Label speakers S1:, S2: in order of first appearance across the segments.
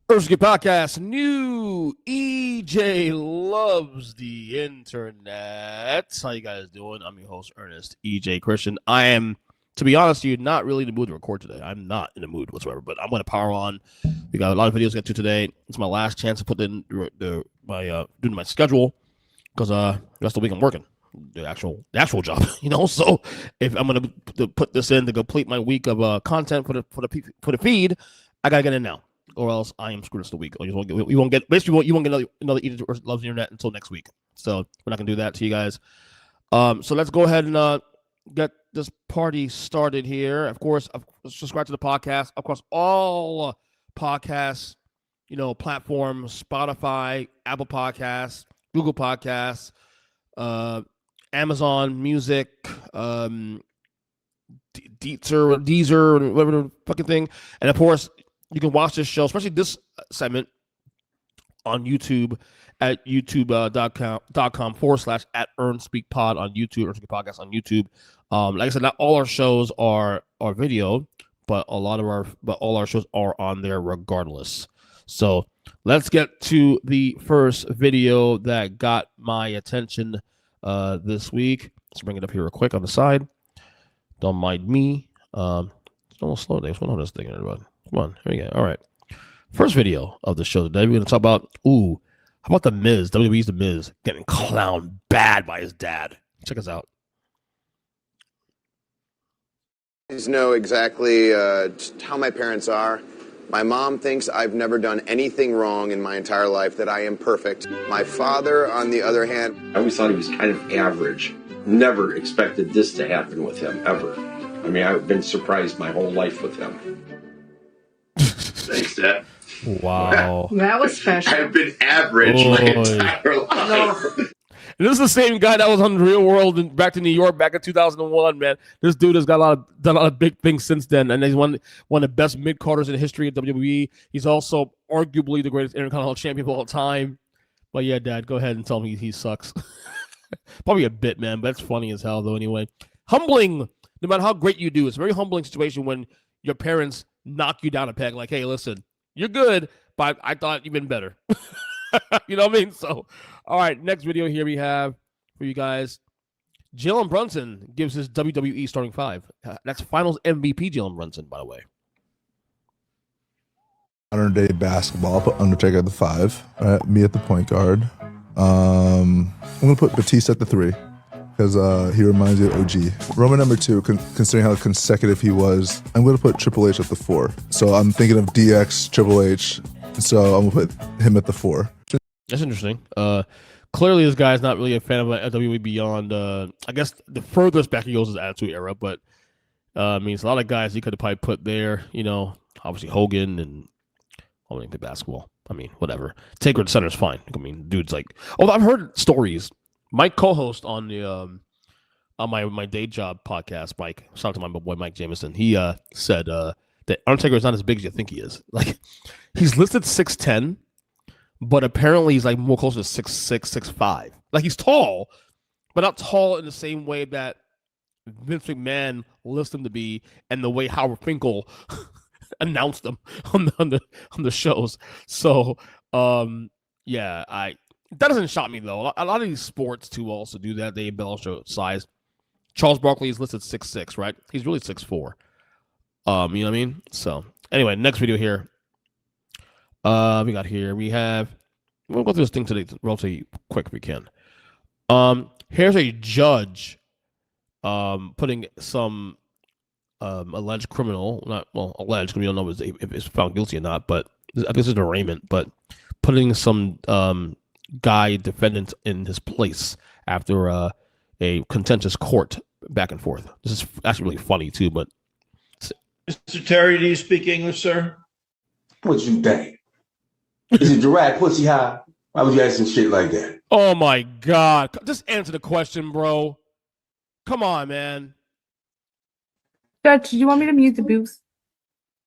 S1: Earnestly podcast, new EJ loves the internet. How you guys doing? I'm your host, Ernest EJ Christian. I am, to be honest with you, not really in the mood to record today. I'm not in the mood whatsoever, but I'm going to power on. We got a lot of videos to get to today. It's my last chance to put in doing my schedule because the rest of the week I'm working the actual job, So if I'm going to put this in to complete my week of content for the feed, I got to get in now. Or else I am screwed the week. Or you won't get another Eater Loves the Internet until next week. So we're not gonna do that to you guys. So let's go ahead and get this party started here. Of course, subscribe to the podcast across all podcasts, platforms: Spotify, Apple Podcasts, Google Podcasts, Amazon Music, Deezer, whatever the fucking thing, and of course. You can watch this show, especially this segment, on YouTube at youtube.com/@EarnSpeakPod on YouTube, Earnestly Podcast on YouTube. Like I said, not all our shows are video, but all our shows are on there regardless. So let's get to the first video that got my attention this week. Let's bring it up here real quick on the side. Don't mind me. It's almost slow. What's going on with this thing, everybody? Come on, here we go. All right. First video of the show today, we're going to talk about, how about The Miz? WWE's The Miz getting clowned bad by his dad. Check us out.
S2: Please know exactly how my parents are. My mom thinks I've never done anything wrong in my entire life, that I am perfect. My father, on the other hand...
S3: I always thought he was kind of average. Never expected this to happen with him, ever. I mean, I've been surprised my whole life with him. Thanks, Dad.
S1: Wow.
S4: That was special.
S3: I've been average my entire life.
S1: No. This is the same guy that was on the Real World and back to New York back in 2001, man. This dude has done a lot of big things since then, and he's one of the best mid-carders in the history of WWE. He's also arguably the greatest Intercontinental Champion of all time. But yeah, Dad, go ahead and tell me he sucks. Probably a bit, man, but it's funny as hell, though, anyway. Humbling, no matter how great you do. It's a very humbling situation when your parents knock you down a peg, like, hey, listen, you're good, but I thought you've been better. You know what I mean? So, all right, next video here we have for you guys. Jalen Brunson gives his WWE starting five. That's finals MVP Jalen Brunson, by the way.
S5: Modern day basketball, I'll put Undertaker at the 5, me at the point guard. I'm going to put Batista at the 3. Because he reminds me of OG. Roman number 2, considering how consecutive he was, I'm going to put Triple H at the 4. So I'm thinking of DX, Triple H. So I'm going to put him at the 4.
S1: That's interesting. Clearly, this guy's not really a fan of WWE beyond, I guess, the furthest back he goes is Attitude Era. But, I mean, it's a lot of guys he could have probably put there. Obviously Hogan and I don't play basketball. I mean, whatever. Taker at center is fine. I mean, dude's like, I've heard stories. My co-host on the on my day job podcast, Mike, shout out to my boy Mike Jameson. He said that Undertaker is not as big as you think he is. Like, he's listed 6'10", but apparently he's like more closer to 6'6", 6'5". Like, he's tall, but not tall in the same way that Vince McMahon listed him to be, and the way Howard Finkel announced him on the shows. So, yeah, that doesn't shock me, though. A lot of these sports, too, also do that. They embellish their size. Charles Barkley is listed 6'6", right? He's really 6'4". You know what I mean? So anyway, next video here. We have. We'll go through this thing today relatively quick if we can. Here's a judge, putting some alleged criminal, not well alleged, because we don't know if it's found guilty or not, but I guess it's an arraignment, but putting some guy defendant in his place after a contentious court back and forth. This is actually really funny too, but.
S4: Mr. Terry, do you speak English, sir?
S6: What you think? Is it giraffe pussy high? Why would you ask some shit like that?
S1: Oh my God. Just answer the question, bro. Come on, man.
S7: Judge, do you want me to mute the booth?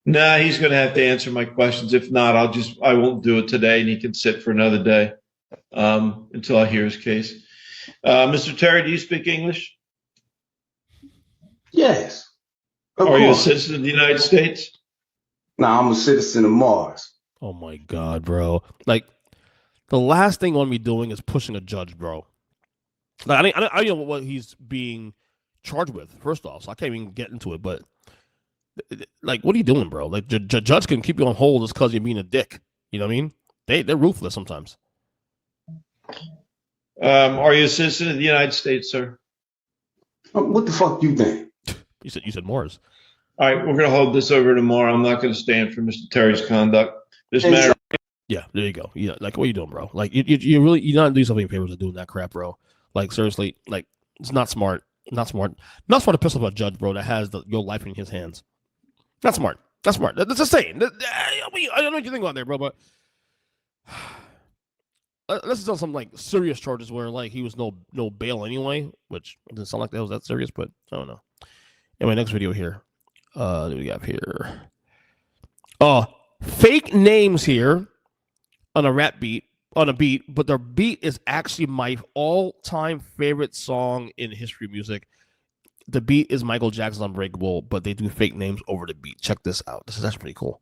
S4: Nah, he's going to have to answer my questions. If not, I won't do it today, and he can sit for another day until I hear his case. Mr. Terry, do you speak English?
S6: Yes.
S4: Are you a citizen of the United States?
S6: No, I'm a citizen of Mars.
S1: Oh my God, bro. Like, the last thing on me doing is pushing a judge, bro. Like, I don't know what he's being charged with, first off, so I can't even get into it, but like, what are you doing, bro? Like, the judge can keep you on hold just because you're being a dick. You know what I mean? They're ruthless sometimes.
S4: Are you a citizen of the United States, sir?
S6: What the fuck you think?
S1: You said Mars.
S4: All right, we're going to hold this over tomorrow. I'm not going to stand for Mr. Terry's conduct. This matter.
S1: Yeah, there you go. Yeah, like, what are you doing, bro? Like, you're not doing something in favors of doing that crap, bro. Like, seriously, like, it's not smart. Not smart to piss off a judge, bro, that has your life in his hands. Not smart. That's smart. That's a saying. I don't know what you think about there, bro, but let's do some like serious charges where like he was no bail anyway, which doesn't sound like that was that serious, but I don't know. Anyway, next video here. What do we got here? Fake names here on a beat, but the beat is actually my all-time favorite song in history of music. The beat is Michael Jackson's Unbreakable, but they do fake names over the beat. Check this out. This is actually pretty cool.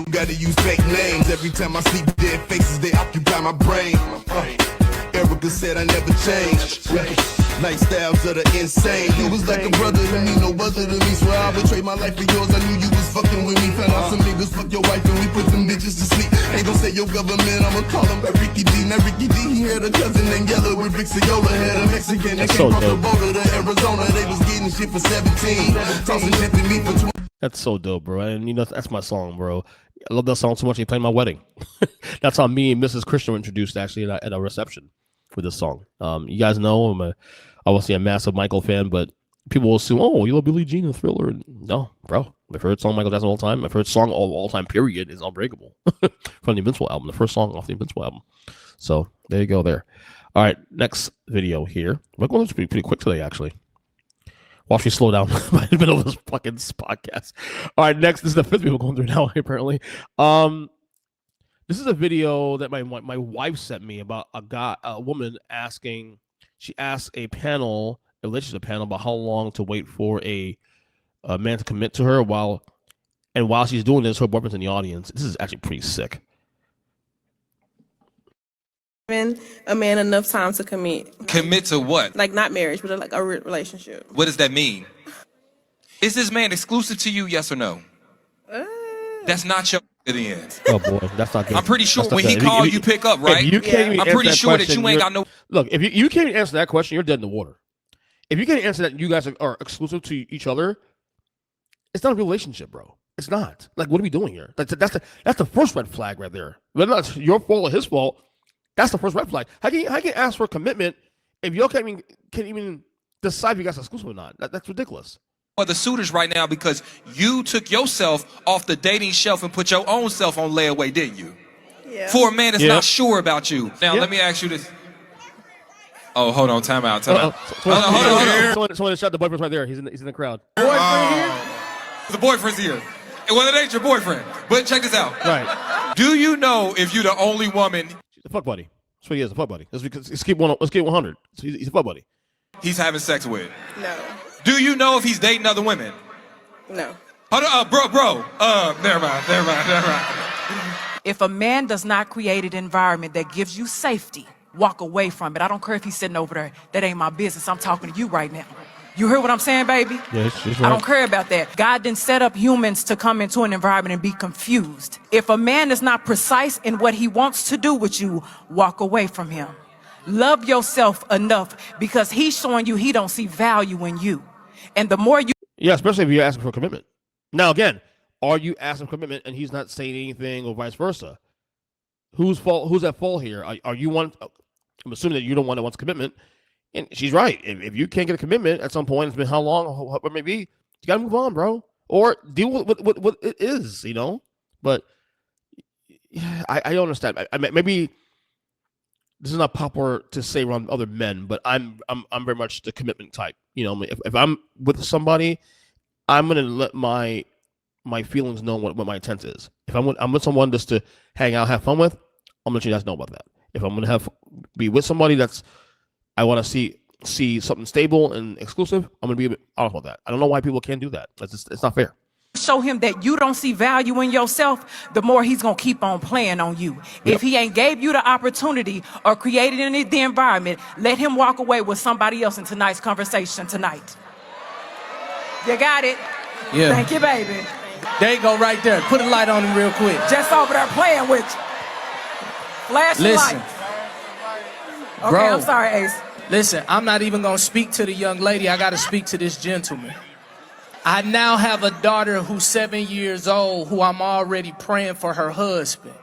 S8: Gotta use fake names every time I see dead faces, they occupy my brain. Erica said I never changed. Lifestyles of the insane. You was like a brother to me, no other than me. So I would trade my life for yours. I knew you was fucking with me. Found out some niggas fuck your wife and we put them bitches to sleep. Ain't gon' say your government, I'ma call him Ricky D. Now Ricky D, he had a cousin named Yellow with Rick Ciola. Had a Mexican that came from the border to Arizona. They was getting shit for 17. Tossing shit to me for 20.
S1: That's so dope, bro. And you know, that's my song, bro. I love that song so much. He played my wedding. That's how me and Mrs. Christian were introduced actually at a reception with this song. You guys know I'm obviously a massive Michael fan, but people will assume, oh, you love Billie Jean and Thriller. No, bro. My favorite song Michael Jackson all time. My favorite song all time period is Unbreakable from the Invincible album. The first song off the Invincible album. So there you go there. All right, next video here. We're going to be pretty quick today, actually. Watch me slow down by the middle of this fucking podcast. All right, next. This is the fifth video we're going through now, apparently. This is a video that my wife sent me about a woman asking. She asked a relationship panel, about how long to wait for a man to commit to her while she's doing this, her boyfriend's in the audience. This is actually pretty sick.
S9: A man enough time to commit.
S10: Commit to what?
S9: Like not marriage, but like a relationship.
S10: What does that mean? Is this man exclusive to you? Yes or no? That's not your then.
S1: Oh boy, that's not good.
S10: I'm pretty sure when he called, you pick up, right? I'm pretty sure that you ain't got no.
S1: Look, if you can't answer that question, you're dead in the water. If you can't answer that, you guys are exclusive to each other. It's not a relationship, bro. It's not. Like, what are we doing here? That's the first red flag right there. Whether it's your fault or his fault, that's the first red flag. How can you ask for a commitment if you can't even decide if you guys are exclusive or not? That's ridiculous.
S10: The suitors right now because you took yourself off the dating shelf and put your own self on layaway, didn't you?
S9: Yeah.
S10: For a man that's not sure about you. Now, let me ask you this. Oh, hold on. Time out. Hold on.
S1: Someone shot the boyfriend right there. He's in the crowd.
S10: Boyfriend here? The boyfriend's here. Well, it ain't your boyfriend. But check this out.
S1: Right.
S10: Do you know if you're the only woman?
S1: She's a fuck buddy. That's what he is, a fuck buddy. Let's keep 100. He's a fuck buddy.
S10: He's having sex with?
S9: No.
S10: Do you know if he's dating other women?
S9: No.
S10: Hold on, bro. Never mind.
S11: If a man does not create an environment that gives you safety, walk away from it. I don't care if he's sitting over there. That ain't my business. I'm talking to you right now. You hear what I'm saying, baby?
S1: Yeah, she's
S11: I
S1: right.
S11: don't care about that. God didn't set up humans to come into an environment and be confused. If a man is not precise in what he wants to do with you, walk away from him. Love yourself enough because he's showing you he don't see value in you. And the more you...
S1: Yeah, especially if you're asking for commitment. Now, again, are you asking for commitment and he's not saying anything or vice versa? Who's at fault here? Are you one? I'm assuming that you're the one that wants commitment. And she's right. If you can't get a commitment at some point, it's been how long, what may be, you got to move on, bro. Or deal with what it is, But I don't understand. Maybe this is not popular to say around other men, but I'm very much the commitment type. If I'm with somebody, I'm gonna let my feelings know what my intent is. If I'm with someone just to hang out, have fun with, I'm gonna let you guys know about that. If I'm gonna be with somebody I want to see something stable and exclusive, I'm gonna be honest about that. I don't know why people can't do that. It's not fair.
S11: show him that you don't see value in yourself, the more he's going to keep on playing on you. If he ain't gave you the opportunity or created the environment, let him walk away with somebody else in tonight's conversation tonight. You got it?
S12: Yeah.
S11: Thank you, baby.
S12: There you go right there. Put a light on him real quick.
S11: Just over there playing with you. Flashing
S12: Listen.
S11: lights. Okay,
S12: Bro,
S11: I'm sorry, Ace.
S12: Listen, I'm not even going to speak to the young lady. I got to speak to this gentleman. I now have a daughter who's 7 years old who I'm already praying for her husband.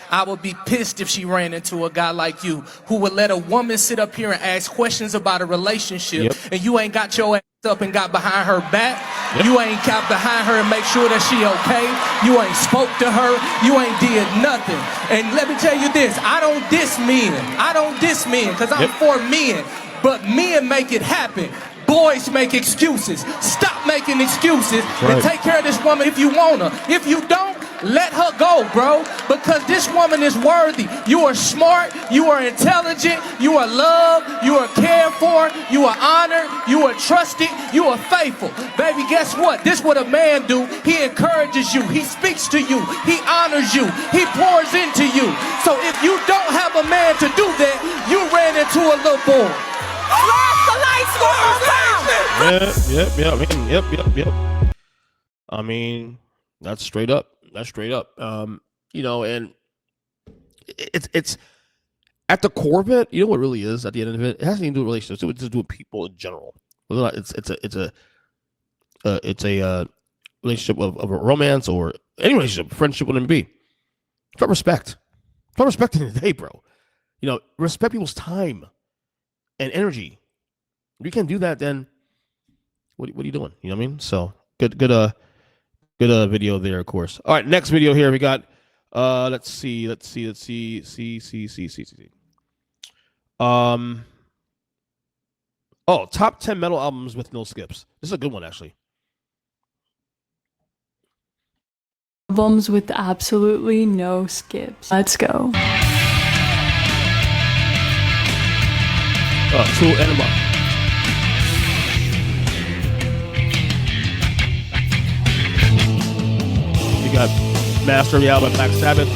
S12: I would be pissed if she ran into a guy like you who would let a woman sit up here and ask questions about a relationship and you ain't got your ass up and got behind her back. You ain't got behind her and make sure that she okay. You ain't spoke to her. You ain't did nothing. And let me tell you this, I don't diss men. I don't diss men because I'm for men. But men make it happen. Boys make excuses. Stop making excuses and take care of this woman if you want her. If you don't, let her go, bro, because this woman is worthy. You are smart, you are intelligent, you are loved, you are cared for, you are honored, you are trusted, you are faithful. Baby, guess what? This is what a man do. He encourages you, he speaks to you, he honors you, he pours into you. So if you don't have a man to do that, you ran into a little boy.
S11: Flash the lights one more time.
S1: Yep. I mean, that's straight up. And it's at the core of it. You know what it really is at the end of it? It has nothing to do with relationships. It's to do with people in general. Whether or not it's a relationship of a romance or any relationship, friendship, whatever it be. It's about respect. It's about respecting the day, bro. Respect people's time and energy. If you can't do that, then what are you doing? You know what I mean? So good video there, of course. All right, next video here we got. Let's see. Top 10 metal albums with no skips. This is a good one, actually.
S13: Albums with absolutely no skips. Let's go.
S1: Tool Enema. You got Master of the Album, Black Sabbath.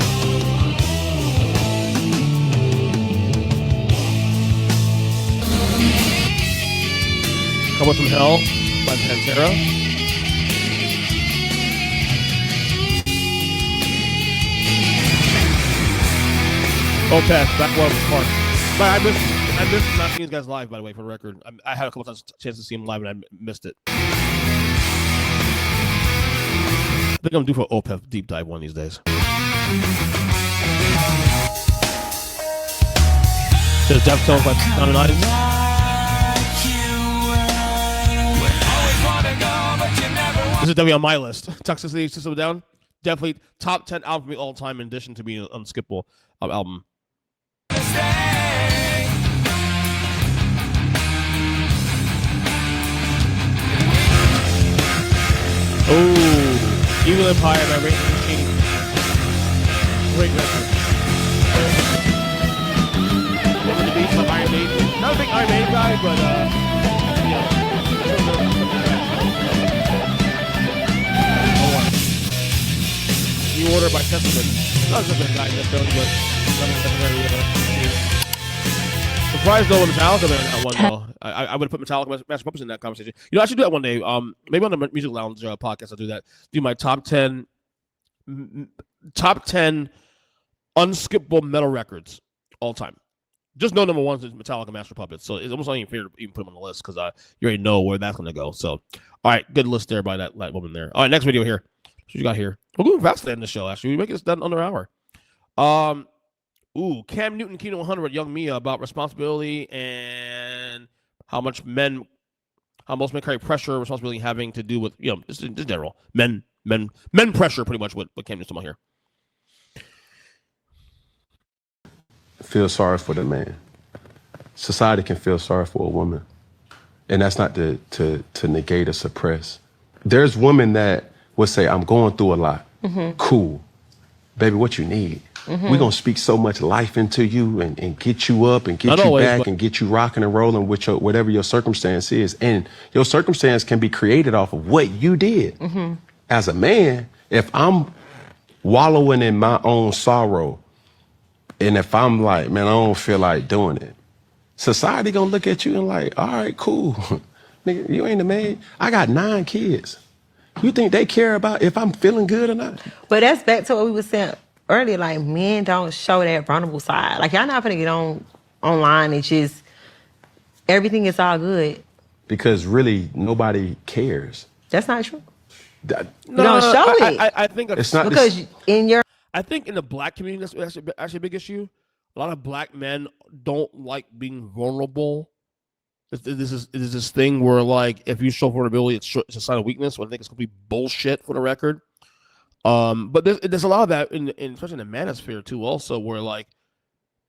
S1: Coming from Hell by Pantera. Opeth, Blackwater Park. But I missed not seeing these guys live, by the way, for the record. I had a couple times chance to see them live, and I missed it. I think I'm due for Opeth deep dive one of these days. There's Deftones by Sound and Eyes. This is definitely on my list. Toxicity, System Down. Definitely top 10 album for me all time, in addition to being an unskippable album. Oh, Evil Empire by Rage Machine. Great record. Living the Beast by Iron Maiden. Not a big Iron Maiden guy, but New Order by Testament. Not a good guy necessarily, but nothing very surprised though when Metallica won though. I would have put Metallica Master Puppets in that conversation. You know, I should do that one day. Maybe on the Music Lounge podcast I'll do that. Do my top 10 unskippable metal records all time. Just no number one is Metallica Master Puppets. So it's almost not even fair to even put them on the list because you already know where that's going to go. So, all right, good list there by that woman there. All right, next video here. What you got here? We're going fast to end the show, actually. We make this done under an hour. Cam Newton, Kino 100, Young Mia, about responsibility and how most men carry pressure, responsibility having to do with, just in general. Men pressure, pretty much what Cam Newton's talking about here.
S3: Feel sorry for the man. Society can feel sorry for a woman. And that's not to negate or suppress. There's women that would say, I'm going through a lot. Mm-hmm. Cool. Baby, what you need? Mm-hmm. We're going to speak so much life into you and get you up and get you back and get you rocking and rolling with whatever your circumstance is. And your circumstance can be created off of what you did. Mm-hmm. As a man, if I'm wallowing in my own sorrow, and if I'm like, man, I don't feel like doing it, society gonna look at you and like, all right, cool. Nigga, you ain't a man. I got 9 kids. You think they care about if I'm feeling good or not?
S14: But that's back to what we were saying earlier, like men don't show that vulnerable side. Like y'all not gonna get online and just, everything is all good.
S3: Because really, nobody cares.
S14: That's not true.
S1: You
S14: don't show it.
S1: I think
S14: it's not because in your.
S1: I think in the black community, that's actually a big issue. A lot of black men don't like being vulnerable. This is this thing where, like, if you show vulnerability, it's a sign of weakness. Well, I think it's complete bullshit for the record. But there's a lot of that, especially in the manosphere too, also, where, like,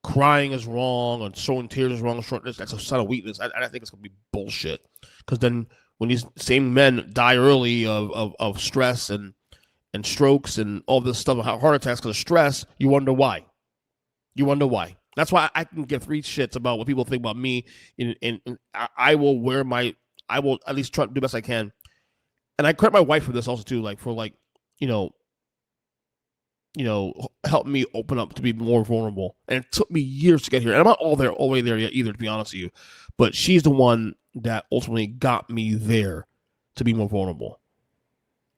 S1: crying is wrong and showing tears is wrong. That's a sign of weakness. I think it's going to be bullshit. Because then when these same men die early of stress and strokes and all this stuff, heart attacks because of stress, you wonder why. That's why I can give 3 shits about what people think about me, and I will at least try to do the best I can. And I credit my wife for this also too, like for help me open up to be more vulnerable. And it took me years to get here. And I'm not all the way there yet either, to be honest with you. But she's the one that ultimately got me there to be more vulnerable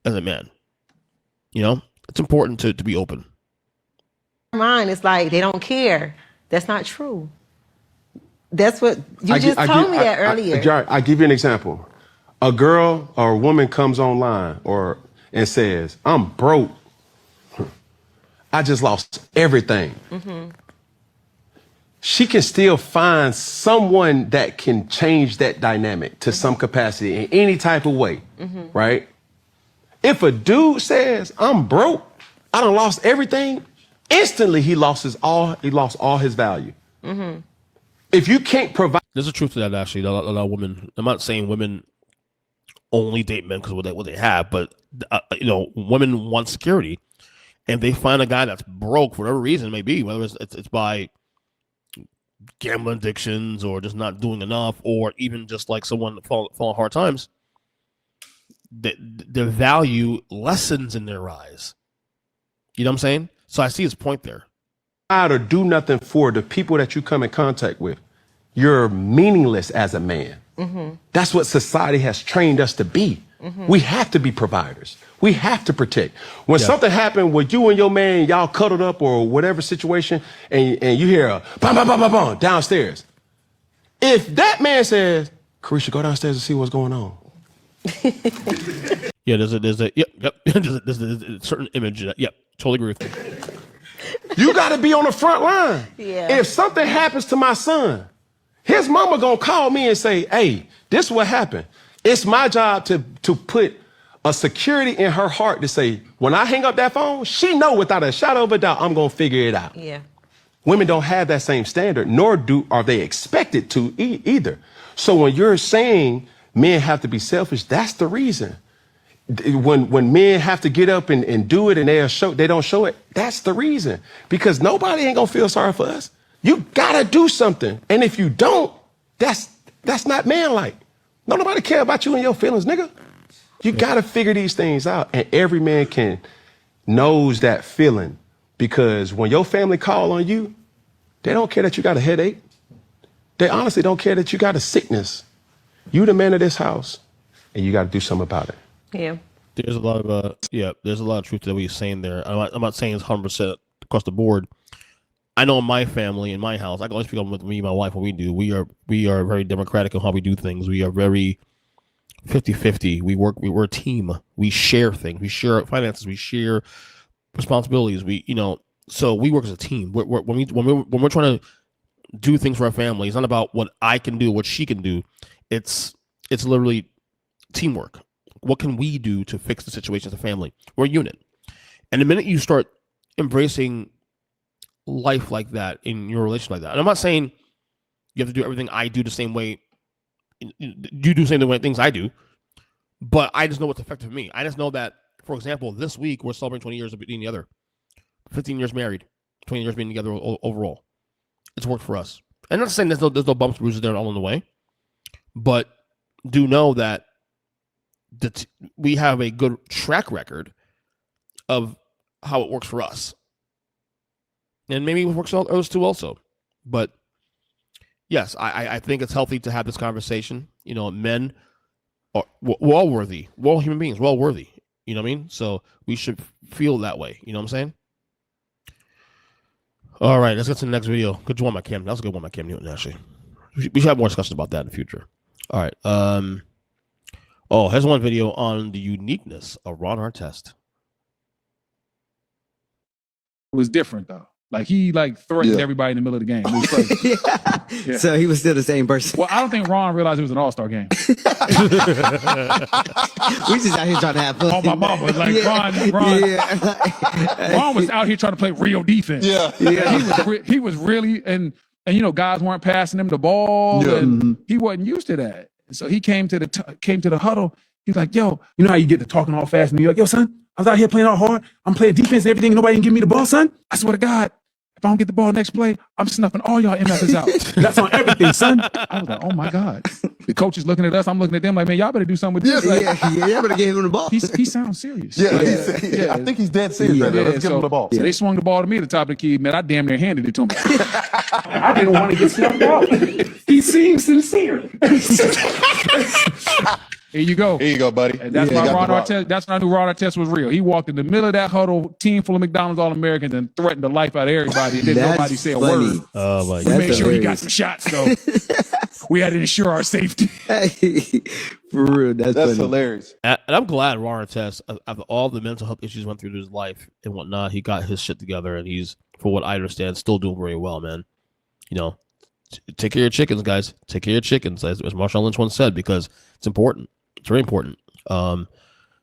S1: as a man. It's important to be open.
S14: Mind, it's like they don't care. That's not true. That's what you just told me that earlier.
S3: I give you an example. A girl or a woman comes online and says, I'm broke. I just lost everything. Mm-hmm. She can still find someone that can change that dynamic to some capacity in any type of way, right? If a dude says, I'm broke, I done lost everything, instantly he lost all his value. Mm-hmm. If you can't provide...
S1: There's a truth to that, actually. A lot of women, I'm not saying women only date men because of what they have, but, women want security. And they find a guy that's broke for whatever reason it may be, whether it's by gambling addictions or just not doing enough, or even just like someone falling hard times, their value lessens in their eyes. You know what I'm saying? So I see his point there.
S3: Or do nothing for the people that you come in contact with. You're meaningless as a man. Mm-hmm. That's what society has trained us to be. Mm-hmm. We have to be providers. We have to protect. When something happened with you and your man, y'all cuddled up or whatever situation, and you hear a bam, bam, bam, bam, bam downstairs. If that man says, Carisha, go downstairs and see what's going on.
S1: Yeah, there's a there's a certain image that, totally agree with you.
S3: You got to be on the front line. Yeah. If something happens to my son, his mama gonna call me and say, hey, this is what happened. It's my job to put a security in her heart to say, when I hang up that phone, she know without a shadow of a doubt, I'm gonna figure it out. Yeah. Women don't have that same standard, nor are they expected to either. So when you're saying men have to be selfish, that's the reason. When men have to get up and do it and they don't show it, that's the reason. Because nobody ain't gonna feel sorry for us. You gotta do something. And if you don't, that's not manlike. Nobody care about you and your feelings, nigga. You gotta figure these things out. And every man knows that feeling. Because when your family call on you, they don't care that you got a headache. They honestly don't care that you got a sickness. You the man of this house, and you got to do something about it.
S14: Yeah.
S1: There's a lot of there's a lot of truth to what you're saying there. I'm not saying it's 100% across the board. I know in my family, in my house, I can only speak on with me and my wife, what we do. We are very democratic in how we do things. We are very 50-50. We're a team. We share things. We share finances. We share responsibilities. So we work as a team. When we're trying to do things for our family, it's not about what I can do, what she can do. It's literally teamwork. What can we do to fix the situation as a family? We're a unit. And the minute you start embracing life like that in your relationship like that, and I'm not saying you have to do everything I do the same way. You do the same way things I do, but I just know what's effective for me. I just know that, for example, this week we're celebrating 20 years of being together, 15 years married, 20 years being together overall. It's worked for us. And I'm not saying there's no bumps, bruises there all in the way, but do know that we have a good track record of how it works for us. And maybe it works for others too also. But yes, I think it's healthy to have this conversation. Men we're all worthy. We're all human beings. We're all worthy. You know what I mean? So we should feel that way. You know what I'm saying? All right, let's get to the next video. Good one, my Cam. That was a good one, my Cam Newton, actually. We should have more discussions about that in the future. All right. Here's one video on the uniqueness of Ron Artest.
S15: It was different, though. Like, he threatened everybody in the middle of the game. It was crazy. Yeah.
S16: So he was still the same person.
S15: Well, I don't think Ron realized it was an all-star game.
S16: We just out here trying to have fun.
S15: Oh, my mama. Like, Ron was out here trying to play real defense. He was really, and guys weren't passing him the ball, and he wasn't used to that. So he came to the huddle. He was like, yo, you know how you get to talking all fast, and you're like, yo, son, I was out here playing all hard. I'm playing defense and everything. Nobody can give me the ball, son. I swear to God, if I don't get the ball next play, I'm snuffing all y'all MFs out. That's on everything, son. I was like, oh my God. The coach is looking at us. I'm looking at them like, man, y'all better do something with this.
S16: Y'all better give him the ball.
S15: He sounds serious.
S17: I think he's dead serious right now. Let's give him the ball.
S15: So they swung the ball to me at the top of the key. Man, I damn near handed it to him. I didn't want to get snuffed out. He seems sincere. Here you go.
S17: Here you go, buddy.
S15: And that's why Ron Artest. That's when I knew Ron Artest was real. He walked in the middle of that huddle, team full of McDonald's All-Americans, and threatened the life out of everybody. And didn't nobody say a word.
S1: Oh my
S15: We
S1: God.
S15: made sure he got some shots, though. We had to ensure our safety.
S16: For real, that's funny.
S17: Hilarious.
S1: And I'm glad Ron Artest, after all the mental health issues went through his life and whatnot, he got his shit together, and he's, for what I understand, still doing very well, man. Take care of your chickens, guys. Take care of your chickens, as Marshawn Lynch once said, because it's important. It's very important. Ron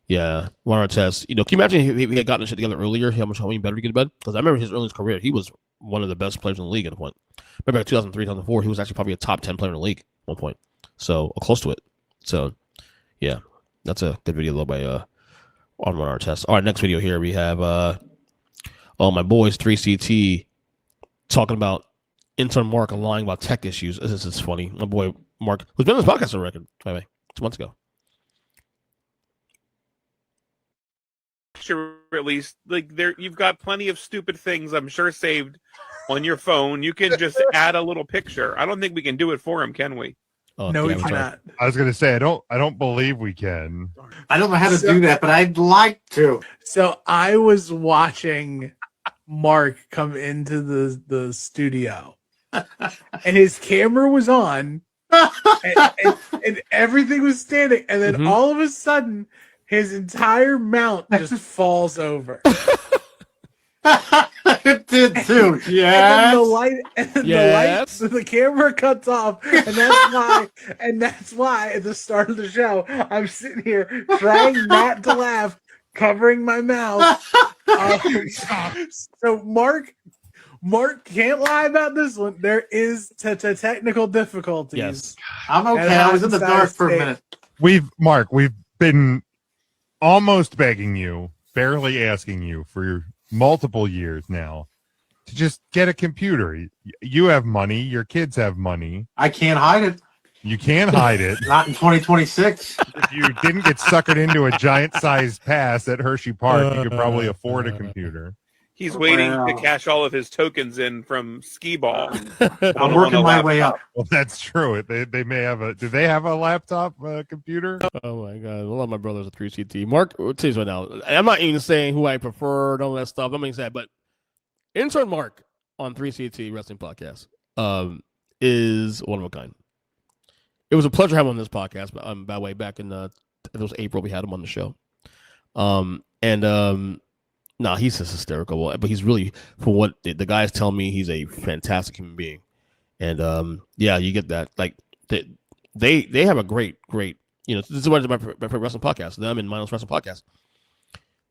S1: Artest. Can you imagine if he had gotten shit together earlier? How many better he could have been? Because I remember his earliest career, he was one of the best players in the league at a point. Remember, 2003, 2004, he was actually probably a top 10 player in the league at one point. So close to it. So yeah, that's a good video though by on Ron Artest. All right, next video here we have my boys 3CT talking about intern Mark lying about tech issues. This is funny. My boy Mark, who's been on this podcast, I reckon, by the way, 2 months ago.
S18: Released, you've got plenty of stupid things I'm sure saved on your phone. You can just add a little picture. I don't think we can do it for him, can we?
S19: No, we cannot.
S17: I was gonna say I don't believe we can.
S19: I don't know how to do that, but I'd like to. So I was watching Mark come into the studio, and his camera was on, and everything was standing, and then all of a sudden, his entire mount just falls over. It did too. Yeah. The camera cuts off, and that's why at the start of the show, I'm sitting here trying not to laugh, covering my mouth. So Mark can't lie about this one. There is technical difficulties.
S1: Yes,
S19: I'm okay. I was in the dark for a minute.
S17: We've been almost begging you, barely asking you for multiple years now to just get a computer. You have money, your kids have money.
S19: I can't hide it.
S17: You can't hide it.
S19: Not in 2026.
S17: If you didn't get suckered into a giant sized pass at Hershey Park, you could probably afford a computer.
S18: He's waiting to cash all of his tokens in from skee ball.
S17: I'm
S18: working my way
S17: up. Well, that's true. They may have a. Do they have a laptop computer?
S1: Oh my god, I love my brothers at 3CT. Mark, I'll tell you right now. I'm not even saying who I prefer and all that stuff. I'm not saying that, but intern Mark on 3CT Wrestling Podcast is one of a kind. It was a pleasure having him on this podcast. By the way, back in it was April, we had him on the show. He's just hysterical. But he's really, for what the guys tell me, he's a fantastic human being. And you get that. Like they have a great. This is what my favorite wrestling podcast. Them and Mindless Wrestling Podcast.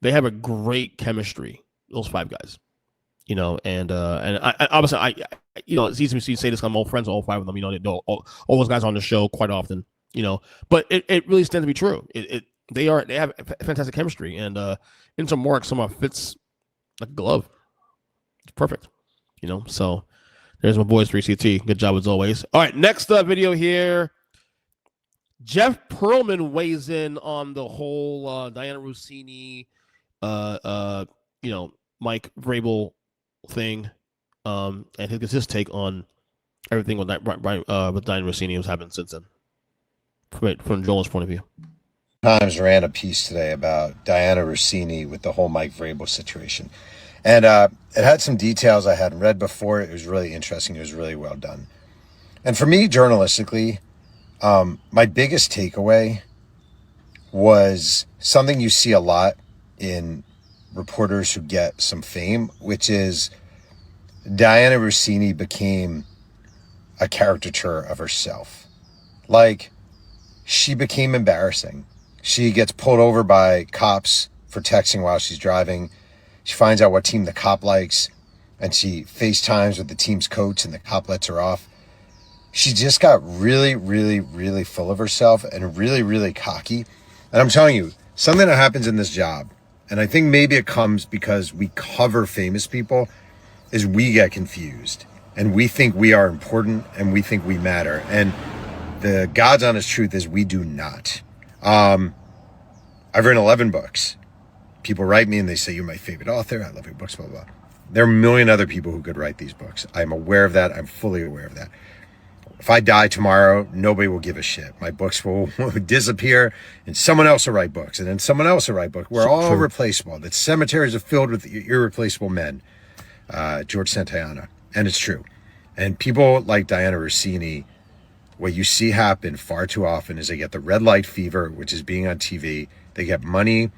S1: They have a great chemistry. Those five guys. And I obviously it's easy to say this. I'm all friends with all five of them. They know all those guys on the show quite often. But it really stands to be true. They have fantastic chemistry, and into Mark somehow fits like a glove. It's perfect. So there's my boys 3CT. Good job as always. All right, next video here. Jeff Pearlman weighs in on the whole Diana Rossini, Mike Vrabel thing, and his take on everything with Diana Rossini was happening since then, from Joel's point of view.
S20: Times ran a piece today about Diana Rossini with the whole Mike Vrabel situation, and it had some details I hadn't read before. It was really interesting. It was really well done, and for me, journalistically, my biggest takeaway was something you see a lot in reporters who get some fame, which is Diana Rossini became a caricature of herself. Like, she became embarrassing. She gets pulled over by cops for texting while she's driving. She finds out what team the cop likes, and she FaceTimes with the team's coach, and the cop lets her off. She just got really, really, really full of herself and really, really cocky. And I'm telling you, something that happens in this job, and I think maybe it comes because we cover famous people, is we get confused. And we think we are important, and we think we matter. And the God's honest truth is we do not. I've written 11 books. People write me and they say, you're my favorite author. I love your books, blah, blah, blah. There are a million other people who could write these books. I'm aware of that. I'm fully aware of that. If I die tomorrow, nobody will give a shit. My books will disappear and someone else will write books, and then someone else will write books. We're all replaceable. The cemeteries are filled with irreplaceable men. George Santayana. And it's true. And people like Diana Rossini, what you see happen far too often is they get the red light fever, which is being on TV. They get money.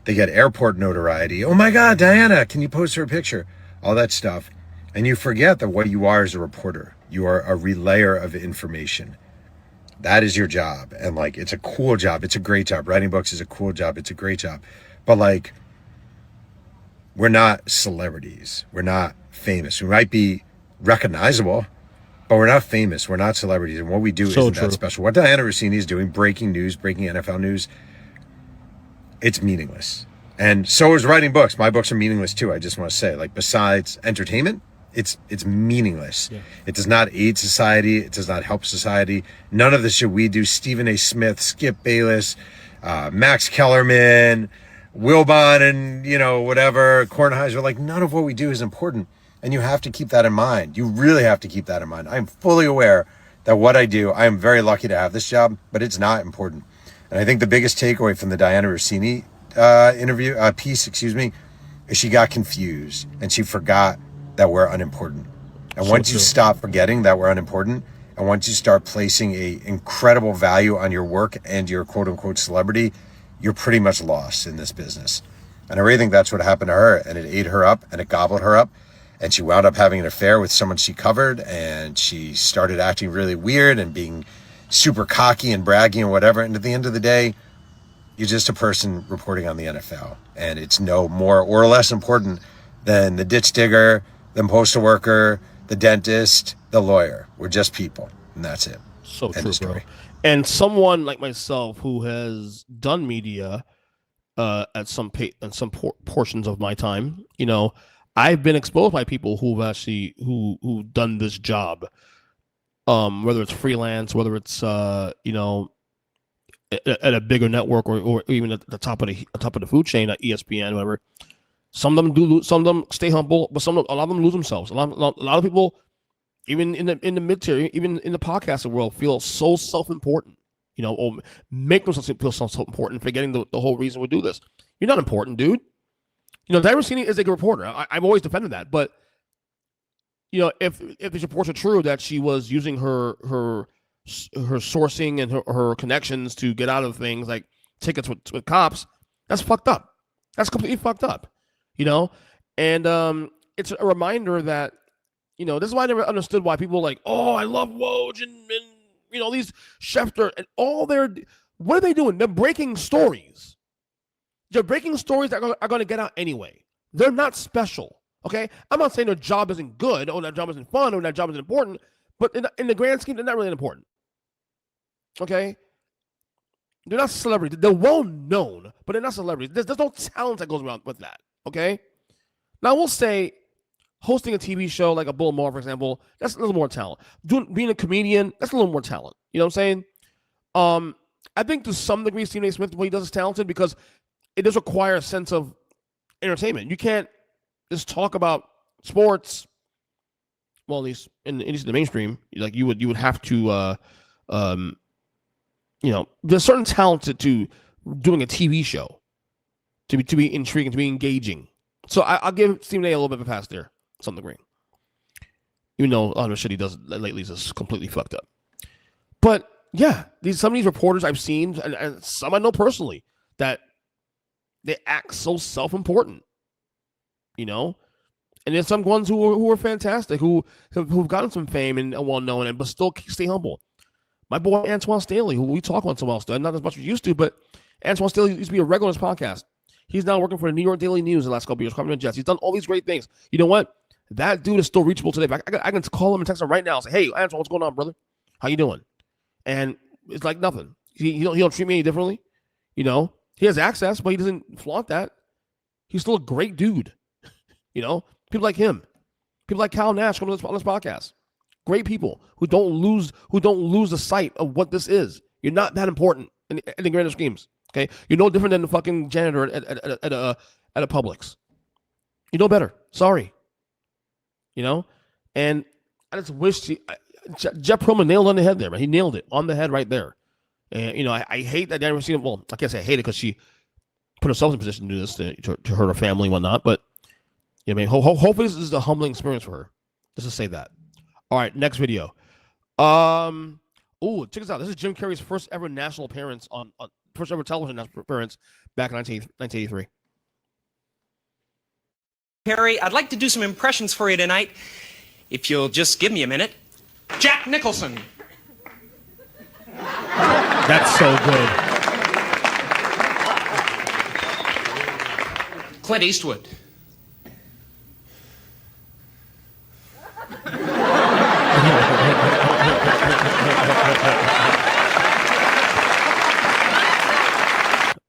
S20: They get airport notoriety. Oh my God, Diana, can you post her a picture? All that stuff. And you forget that what you are as a reporter. You are a relayer of information. That is your job. And like, it's a cool job. It's a great job. Writing books is a cool job. It's a great job. But like, we're not celebrities. We're not famous. We might be recognizable, but we're not famous. We're not celebrities. And what we do isn't that special. What Diana Rossini is doing, breaking news, breaking NFL news, it's meaningless. And so is writing books. My books are meaningless too. I just want to say, like, besides entertainment, it's meaningless. Yeah. It does not aid society. It does not help society. None of the shit we do, Stephen A. Smith, Skip Bayless, Max Kellerman, Wilbon, and, whatever, Kornheiser, like, none of what we do is important. And you have to keep that in mind. You really have to keep that in mind. I'm fully aware that what I do, I am very lucky to have this job, but it's not important. And I think the biggest takeaway from the Diana Rossini piece, is she got confused and she forgot that we're unimportant. And once you stop forgetting that we're unimportant, and once you start placing a incredible value on your work and your quote unquote celebrity, you're pretty much lost in this business. And I really think that's what happened to her, and it ate her up and it gobbled her up. And she wound up having an affair with someone she covered, and she started acting really weird and being super cocky and braggy and whatever. And at the end of the day, you're just a person reporting on the NFL. And it's no more or less important than the ditch digger, the postal worker, the dentist, the lawyer. We're just people, and that's it.
S1: So true, bro. And someone like myself who has done media at some portions of my time, I've been exposed by people who've actually who've done this job, whether it's freelance, whether it's at a bigger network or even at the top of the food chain at ESPN, whatever. Some of them do. Some of them stay humble, but a lot of them lose themselves. A lot of people, even in the mid tier, even in the podcasting world, feel so self-important. Or make themselves feel so important, forgetting the whole reason we do this. You're not important, dude. Diana Rossini is a good reporter. I've always defended that, but if these reports are true that she was using her sourcing and her connections to get out of things like tickets with cops, that's fucked up. That's completely fucked up. And it's a reminder that this is why I never understood why people like, oh, I love Woj and these Schefter and all what are they doing? They're breaking stories. They're breaking stories that are going to get out anyway. They're not special. Okay, I'm not saying their job isn't good, or that job isn't fun, or that job isn't important, but in the grand scheme, they're not really important. Okay, they're not celebrities. They're well known, but they're not celebrities. There's no talent that goes around with that. Okay, now we'll say hosting a TV show like a Bill Maher, for example, that's a little more talent. Being a comedian, that's a little more talent. You know what I'm saying? I think to some degree, Stephen A. Smith, what he does is talented because it does require a sense of entertainment. You can't just talk about sports. Well, at least in the mainstream, like you would have to, there's certain talent to doing a TV show to be intriguing, to be engaging. So I'll give Stephen A. little bit of a pass there, to some degree. Even though a lot of the shit he does lately is just completely fucked up. But yeah, some of these reporters I've seen, and some I know personally, that they act so self-important, and there's some ones who are fantastic, who've gotten some fame and are well-known, but still stay humble. My boy Antoine Staley, who we talk once in a while still, not as much as we used to, but Antoine Staley used to be a regular on this podcast. He's now working for the New York Daily News the last couple of years, covering the Jets. He's done all these great things. You know what? That dude is still reachable today. I can call him and text him right now and say, hey, Antoine, what's going on, brother? How you doing? And it's like nothing. He don't treat me any differently. He has access, but he doesn't flaunt that. He's still a great dude. People like him. People like Kyle Nash coming on this podcast. Great people who don't lose the sight of what this is. You're not that important in the grander schemes. Okay, you're no different than the fucking janitor at a Publix. You know better. Sorry. And I just wish Jeff Perlman nailed on the head there, man. He nailed it on the head right there. And I hate that Diana Rossini. Well, I can't say I hate it because she put herself in a position to do this to hurt her family and whatnot. But hopefully this is a humbling experience for her. Just to say that. All right, next video. Check this out. This is Jim Carrey's first ever national appearance on first ever television national appearance back in 1983.
S21: Harry, I'd like to do some impressions for you tonight, if you'll just give me a minute. Jack Nicholson.
S1: That's so good.
S21: Clint Eastwood.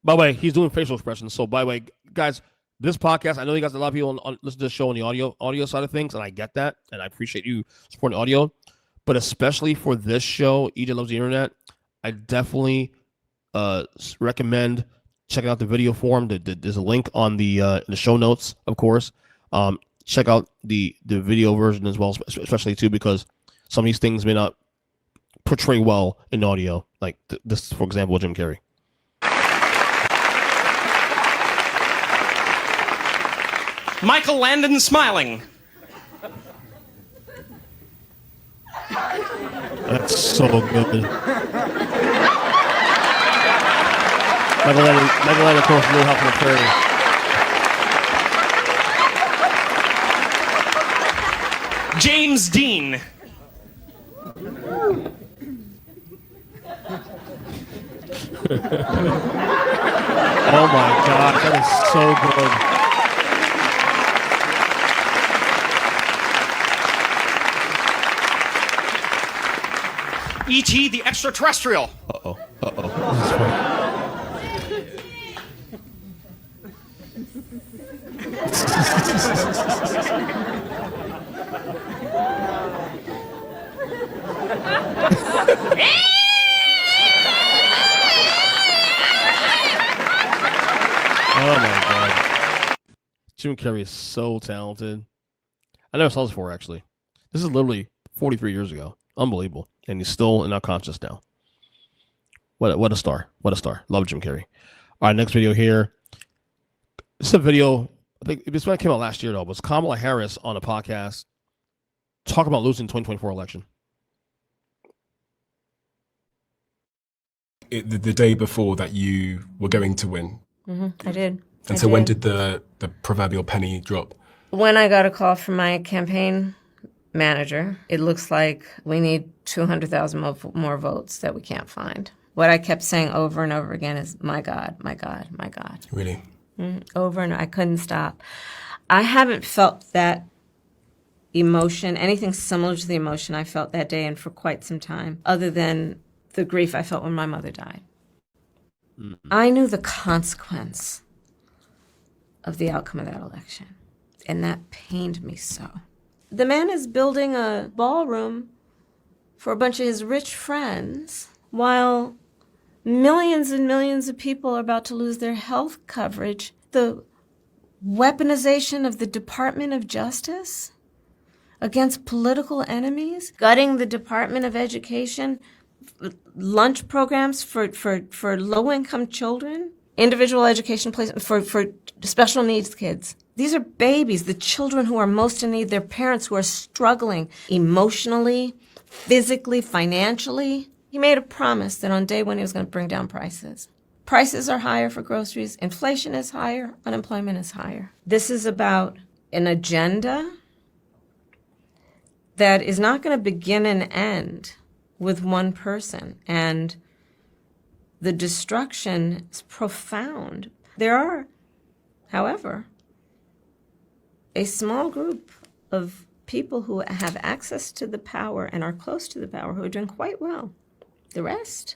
S1: By the way, he's doing facial expressions. So, by the way, guys, this podcast, I know you guys, a lot of people listen to the show on the audio side of things, and I get that, and I appreciate you supporting audio. But especially for this show, EJ Loves the Internet, I definitely recommend checking out the video form. There's a link on the show notes, of course. Check out the video version as well, especially too, because some of these things may not portray well in audio, like this, for example, with Jim Carrey.
S21: Michael Landon smiling.
S1: That's so good. Michael Landon, of course, Little House on the Prairie.
S21: James Dean.
S1: Oh my God, that is so good.
S21: E.T. the Extraterrestrial.
S1: Uh-oh. Oh my God. Jim Jim Carrey is so talented. I never saw this before, actually. This is literally 43 years ago. Unbelievable. And he's still in our conscious now. What a star. What a star. Love Jim Carrey. All right, next video here. This is a video, I think this one came out last year, though. It was Kamala Harris on a podcast talking about losing the 2024 election.
S2: The day before that you were going to win.
S22: I did.
S2: And so when did the proverbial penny drop?
S22: When I got a call from my campaign manager, it looks like we need 200,000 more votes that we can't find. What I kept saying over and over again is, my God, my God, my God.
S2: Really?
S22: Over and I couldn't stop. I haven't felt that emotion, anything similar to the emotion I felt that day and for quite some time, other than the grief I felt when my mother died. I knew the consequence of the outcome of that election, and that pained me so. The man is building a ballroom for a bunch of his rich friends while millions and millions of people are about to lose their health coverage. The weaponization of the Department of Justice against political enemies, gutting the Department of Education, lunch programs for low-income children, individual education placement for special needs kids. These are babies, the children who are most in need, their parents who are struggling emotionally, physically, financially. He made a promise that on day one he was going to bring down prices. Prices are higher for groceries, inflation is higher, unemployment is higher. This is about an agenda that is not going to begin and end with one person, and the destruction is profound. There are, however, a small group of people who have access to the power and are close to the power who are doing quite well. The rest,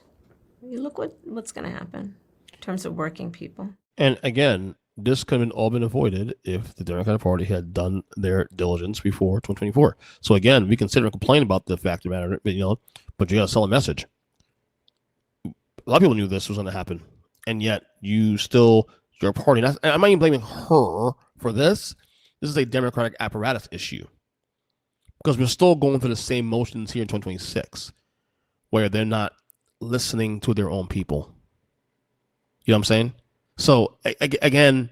S22: you look what's going to happen in terms of working people.
S1: And again, this could have all been avoided if the Democratic Party had done their diligence before 2024. So again, we can sit and complain about the fact of the matter, but you got to sell a message. A lot of people knew this was going to happen, and yet your party. And I'm not even blaming her for this. This is a Democratic apparatus issue because we're still going through the same motions here in 2026, where they're not listening to their own people. You know what I'm saying? So again,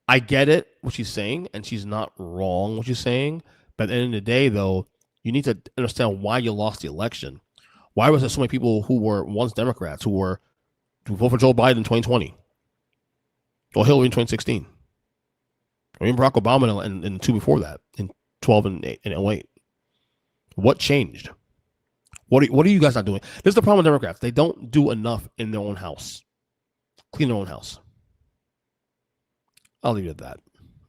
S1: I get it, what she's saying, and she's not wrong what she's saying. But at the end of the day, though, you need to understand why you lost the election. Why was there so many people who were once Democrats who voted for Joe Biden in 2020 or Hillary in 2016 or even Barack Obama in the two before that, in 12 and 08? What changed? What are you guys not doing? This is the problem with Democrats. They don't do enough in their own house. Clean their own house. I'll leave it at that.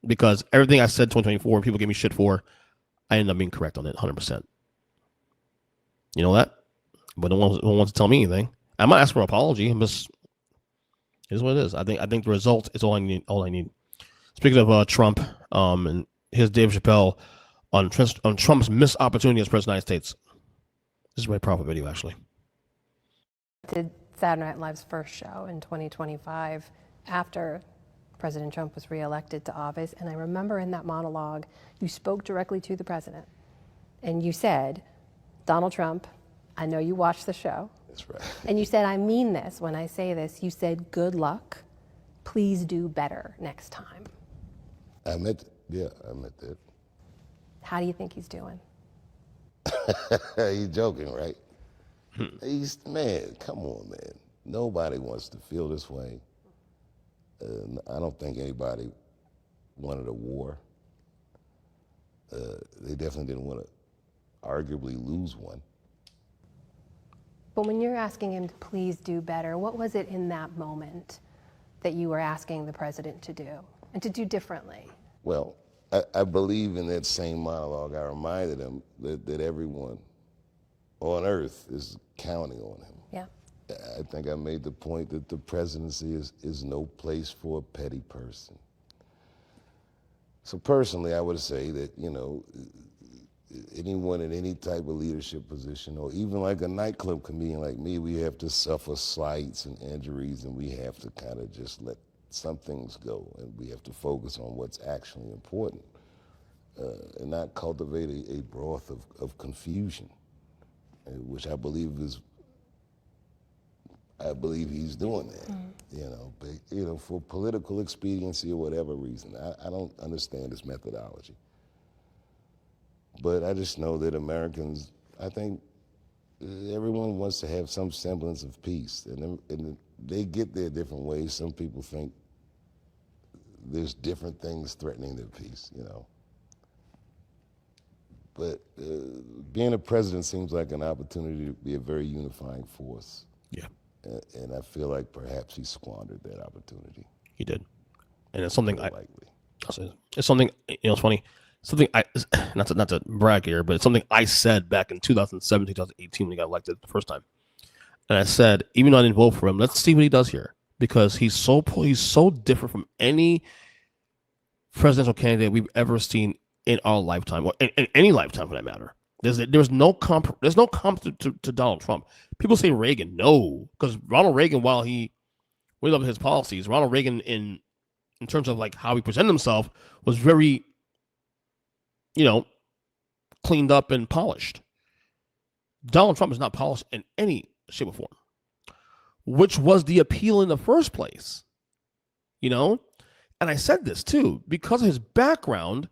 S1: Because everything I said 2024 and people gave me shit for, I ended up being correct on it 100%. You know that? But no one wants to tell me anything. I'm not asking for an apology. I'm just, it is what it is. I think the result is all I need. Speaking of Trump, and here's Dave Chappelle on Trump's missed opportunity as president of the United States. This is a very powerful video, actually.
S23: Did Saturday Night Live's first show in 2025 after President Trump was reelected to office. And I remember in that monologue, you spoke directly to the president. And you said, Donald Trump, I know you watched the show.
S3: That's right.
S23: And you said, I mean this when I say this. You said, good luck. Please do better next time.
S24: I meant that.
S23: How do you think he's doing?
S24: He's joking, right? Man, come on, man. Nobody wants to feel this way. I don't think anybody wanted a war. They definitely didn't want to arguably lose one.
S23: But when you're asking him to please do better, what was it in that moment that you were asking the president to do and to do differently?
S24: Well, I believe in that same monologue. I reminded him that everyone on earth is counting on him.
S23: Yeah.
S24: I think I made the point that the presidency is no place for a petty person. So personally, I would say that, anyone in any type of leadership position, or even like a nightclub comedian like me, we have to suffer slights and injuries, and we have to kind of just let some things go, and we have to focus on what's actually important, and not cultivate a broth of confusion, which I believe he's doing that. You know, but, you know, for political expediency or whatever reason, I don't understand his methodology. But I just know that Americans, I think everyone wants to have some semblance of peace, and they get there different ways. Some people think there's different things threatening their peace, you know. But being a president seems like an opportunity to be a very unifying force.
S1: Yeah.
S24: And I feel like perhaps he squandered that opportunity.
S1: He did. And it's something
S24: likely.
S1: It's something, you know, it's funny. Something not to brag here, but it's something I said back in 2017, 2018 when he got elected the first time. And I said, even though I didn't vote for him, let's see what he does here, because he's so different from any presidential candidate we've ever seen in our lifetime, or in any lifetime for that matter. There's no comp to Donald Trump. People say Reagan, no, because Ronald Reagan, while we love his policies, Ronald Reagan in terms of like how he presented himself was very, you know, cleaned up and polished. Donald Trump is not polished in any shape or form, which was the appeal in the first place, you know? And I said this too, because of his background,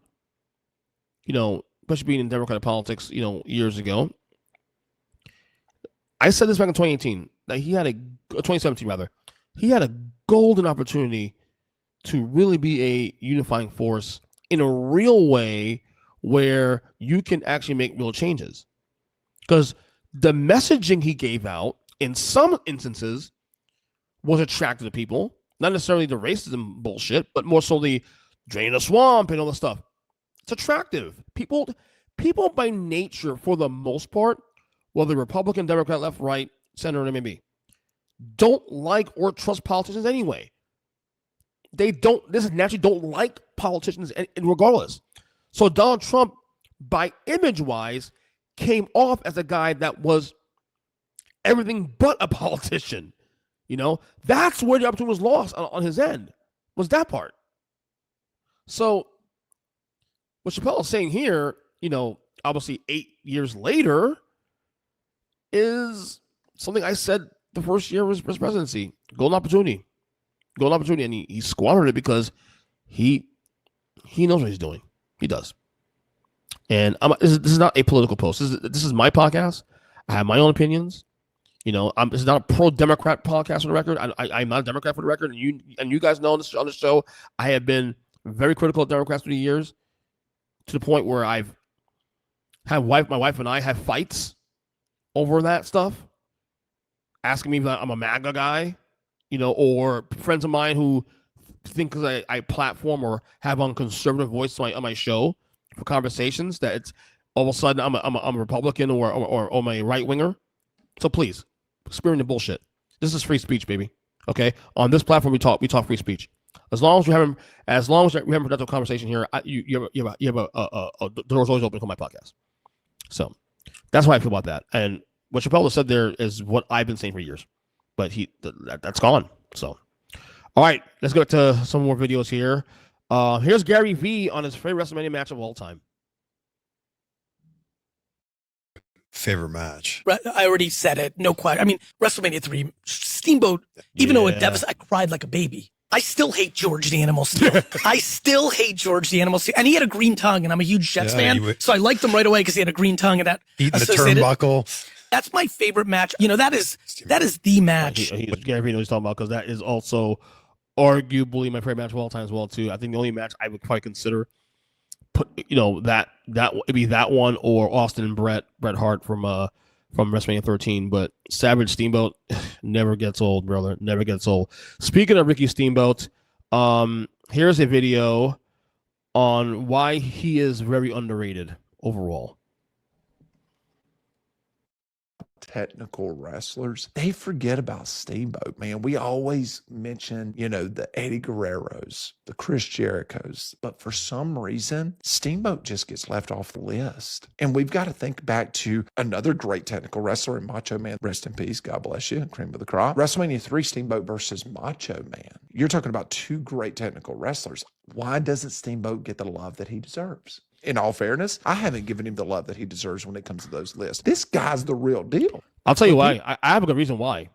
S1: you know, especially being in Democratic politics, you know, years ago. I said this back in 2018, that he had 2017 rather, he had a golden opportunity to really be a unifying force in a real way where you can actually make real changes. Because the messaging he gave out in some instances was attractive to people, not necessarily the racism bullshit, but more so the drain the swamp and all the stuff. It's attractive. People by nature, for the most part, whether Republican, Democrat, left, right, center, and maybe, don't like or trust politicians anyway. They naturally don't like politicians regardless. So Donald Trump, by image-wise, came off as a guy that was everything but a politician. You know, that's where the opportunity was lost on his end, was that part. So what Chappelle is saying here, you know, obviously 8 years later, is something I said the first year of his presidency. Golden opportunity, and he squandered it because he knows what he's doing. He does. And this is not a political post. This is my podcast. I have my own opinions. You know, this is not a pro-Democrat podcast for the record. I'm not a Democrat for the record, and you guys know on this show, I have been very critical of Democrats through the years, to the point where I've had my wife and I have fights over that stuff, asking me if I'm a MAGA guy, you know, or friends of mine who think because I platform or have on conservative voice on my show for conversations that it's all of a sudden I'm a Republican or I'm a right winger. So please, spare the bullshit. This is free speech, baby. Okay, on this platform we talk free speech. As long as we have a productive conversation here, you have a the door's always open for my podcast. So that's why I feel about that. And what Chappelle said there is what I've been saying for years, but that's gone. So, all right, let's go to some more videos here. Here's Gary V on his favorite WrestleMania match of all time.
S4: Favorite match?
S5: I already said it. No question. I mean, WrestleMania 3, Steamboat, even though it devastated, I cried like a baby. I still hate George the Animal Steel. I still hate George the Animal Steel. And he had a green tongue, and I'm a huge Jets fan, so I liked him right away because he had a green tongue and that
S4: eating the turnbuckle.
S5: That's my favorite match. You know, that is the match.
S1: Gary Vee knows what he's talking about, because that is also arguably my favorite match of all time as well too. I think the only match I would probably consider that it'd be that one or Austin and Bret Hart from WrestleMania 13. But Savage Steamboat never gets old, brother. Never gets old. Speaking of Ricky Steamboat, here's a video on why he is very underrated overall.
S6: technical wrestlers, they forget about Steamboat, man. We always mention, the Eddie Guerreros, the Chris Jerichos, but for some reason, Steamboat just gets left off the list. And we've got to think back to another great technical wrestler in Macho Man. Rest in peace, God bless you, cream of the crop. WrestleMania 3, Steamboat versus Macho Man. You're talking about two great technical wrestlers. Why doesn't Steamboat get the love that he deserves? In all fairness, I haven't given him the love that he deserves when it comes to those lists. This guy's the real deal.
S1: I'll tell you why. I have a good reason why.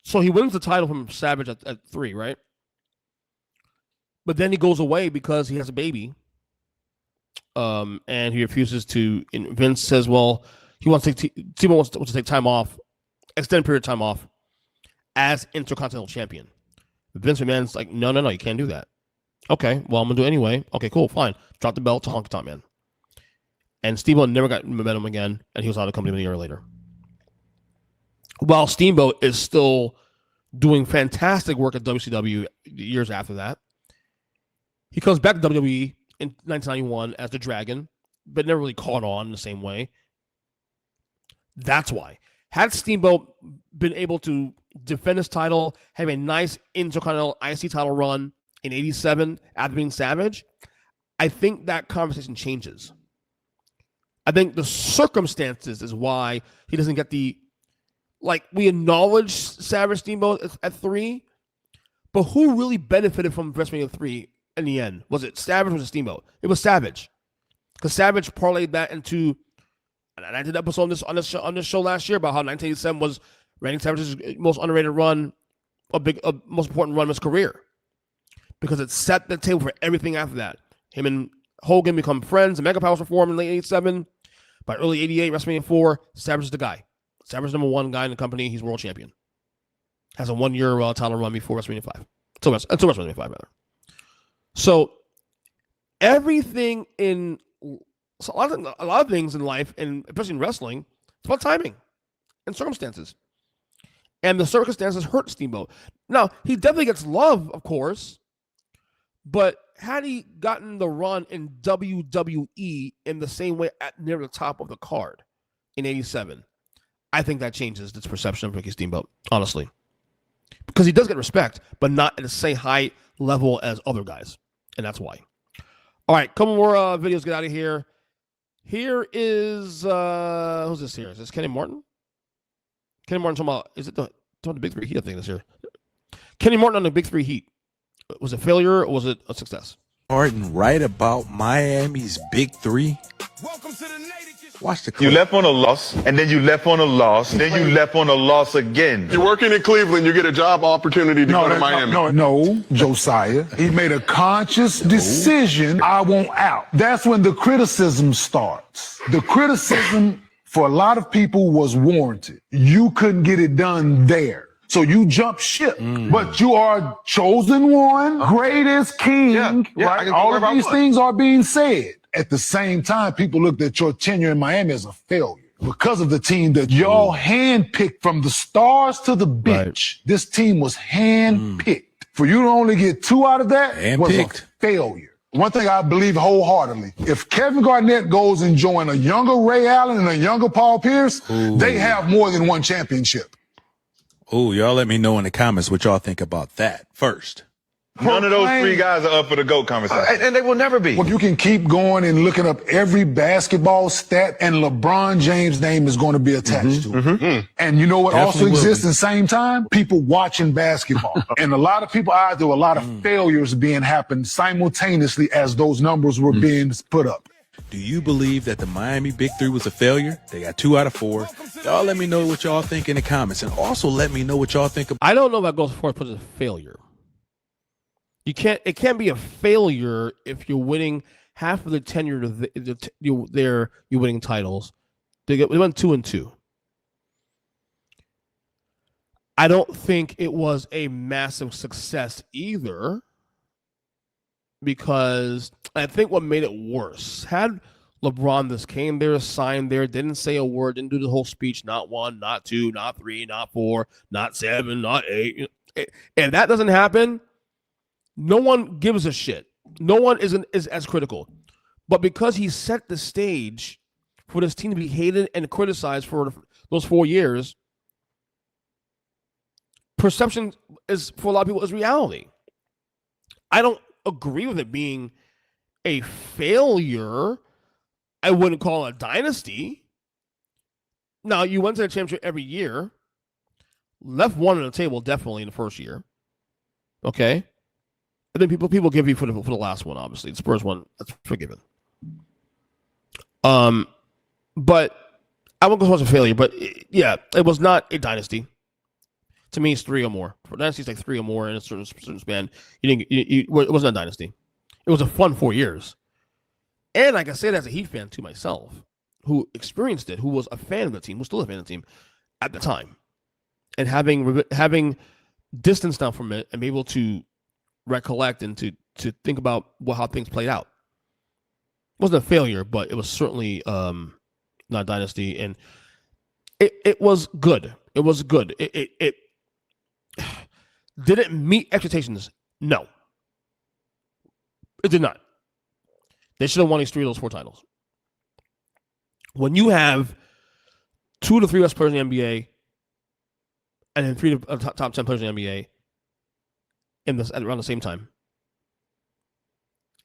S1: So he wins the title from Savage at 3, right? But then he goes away because he has a baby. And he refuses to. And Vince says, well, he wants to wants to take time off, extended period of time off, as Intercontinental Champion. Vince McMahon's like, no, you can't do that. Okay, well, I'm going to do it anyway. Okay, cool, fine. Drop the belt to Honky Tonk Man. And Steamboat never got momentum again, and he was out of the company a year later. While Steamboat is still doing fantastic work at WCW years after that, he comes back to WWE in 1991 as the Dragon, but never really caught on in the same way. That's why. Had Steamboat been able to defend his title, have a nice Intercontinental IC title run in 87 after being Savage, I think that conversation changes. I think the circumstances is why he doesn't get the, we acknowledge Savage Steamboat at 3, but who really benefited from WrestleMania 3 in the end? Was it Savage or was it Steamboat? It was Savage. Because Savage parlayed that into, and I did an episode on this show last year about how 1987 was Randy Savage's most underrated run, most important run of his career. Because it set the table for everything after that. Him and Hogan become friends. The Mega Powers were formed in late 87. By early 88, WrestleMania 4, Savage is the guy. Savage is number 1 guy in the company. He's world champion. Has a 1-year title run before WrestleMania 5. Until WrestleMania 5, rather. So, everything in... So a lot of things in life, and especially in wrestling, it's about timing and circumstances. And the circumstances hurt Steamboat. Now, he definitely gets love, of course, but had he gotten the run in WWE in the same way at near the top of the card in 87, I think that changes its perception of Ricky Steamboat, honestly. Because he does get respect, but not at the same high level as other guys. And that's why. All right, couple more videos, get out of here. Here is, who's this here? Is this Kenny Morton? Kenny Morton talking about, is it the Big 3 Heat? I think this here. Kenny Morton on the Big 3 Heat. Was it failure or was it a success?
S7: Martin, right about Miami's Big 3. Watch the clip.
S8: You left on a loss, and then you left on a loss, then you left on a loss again.
S9: You're working in Cleveland, you get a job opportunity to go to Miami.
S25: No, Josiah. He made a conscious decision, I want out. That's when the criticism starts. The criticism for a lot of people was warranted. You couldn't get it done there. So you jump ship, but you are chosen one, greatest king, right? All of these things are being said. At the same time, people looked at your tenure in Miami as a failure because of the team that y'all handpicked from the stars to the bench. Right. This team was handpicked. For you to only get 2 out of that was a failure. One thing I believe wholeheartedly, if Kevin Garnett goes and joins a younger Ray Allen and a younger Paul Pierce, they have more than one championship.
S7: Oh, y'all let me know in the comments what y'all think about that first.
S8: None of those 3 guys are up for the GOAT conversation. And they will never be.
S25: Well, you can keep going and looking up every basketball stat, and LeBron James' name is going to be attached to it. And you know what also exists at the same time? People watching basketball. And a lot of people out there, a lot of failures being happened simultaneously as those numbers were being put up.
S7: Do you believe that the Miami Big 3 was a failure? They got 2 out of 4. Y'all let me know what y'all think in the comments. And also let me know what y'all think about.
S1: I don't know if that goes for as a failure. It can't be a failure if you're winning half of the tenure you're winning titles. They went 2-2. I don't think it was a massive success either, because I think what made it worse, had LeBron this came there, signed there, didn't say a word, didn't do the whole speech, not 1, not 2, not 3, not 4, not 7, not 8. And that doesn't happen, no one gives a shit. No one is as critical. But because he set the stage for this team to be hated and criticized for those 4 years, perception is for a lot of people is reality. I don't agree with it being a failure. I wouldn't call it a dynasty. Now, you went to the championship every year, left one on the table definitely in the first year. Okay, and then people give you for the last one. Obviously, the Spurs one, that's forgiven. But I won't go so much a failure. But it was not a dynasty. To me, it's 3 or more. For dynasty, it's like 3 or more in a certain span. It wasn't a dynasty. It was a fun 4 years. And I can say that as a Heat fan to myself, who experienced it, who was a fan of the team, who's still a fan of the team at the time, and having distance now from it and be able to recollect and to think about how things played out. It wasn't a failure, but it was certainly not a dynasty, and it was good. It was good. It did it meet expectations? No, it did not. They should have won at least 3 of those 4 titles. When you have 2 to 3 best players in the NBA, and then 3 of the top 10 players in the NBA around the same time,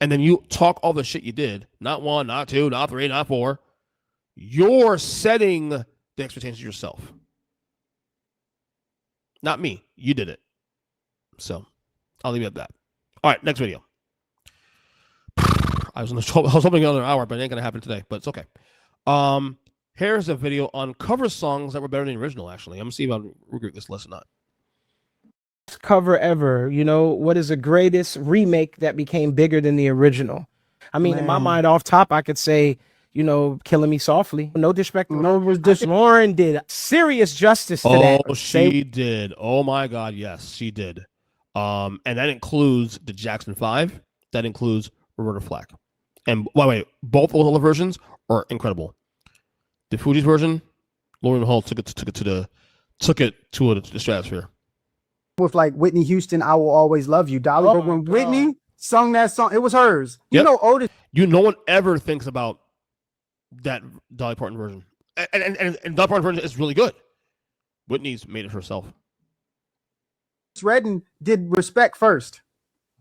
S1: and then you talk all the shit you did, not 1, not 2, not 3, not 4, you're setting the expectations yourself. Not me. You did it. So I'll leave it at that. All right, next video. I was hoping another hour, but it ain't gonna happen today. But it's okay. Here's a video on cover songs that were better than the original. Actually, I'm gonna see if I can regroup this list or not.
S10: Cover ever. You know, what is the greatest remake that became bigger than the original? I mean, in my mind, off top, I could say, you know, Killing Me Softly. No disrespect. No, was just Lauren did serious justice to that.
S1: Oh, she did. Oh my God, yes, she did. And that includes the Jackson 5. That includes Roberta Flack. And by the way, both of the versions are incredible. The Fugees version, Lauryn Hill took it to the stratosphere.
S11: With like Whitney Houston, I Will Always Love You, Dolly. But when Whitney sung that song, it was hers. You know, Otis.
S1: No one ever thinks about that Dolly Parton version. And Dolly Parton version is really good. Whitney's made it herself.
S11: Redden did Respect first.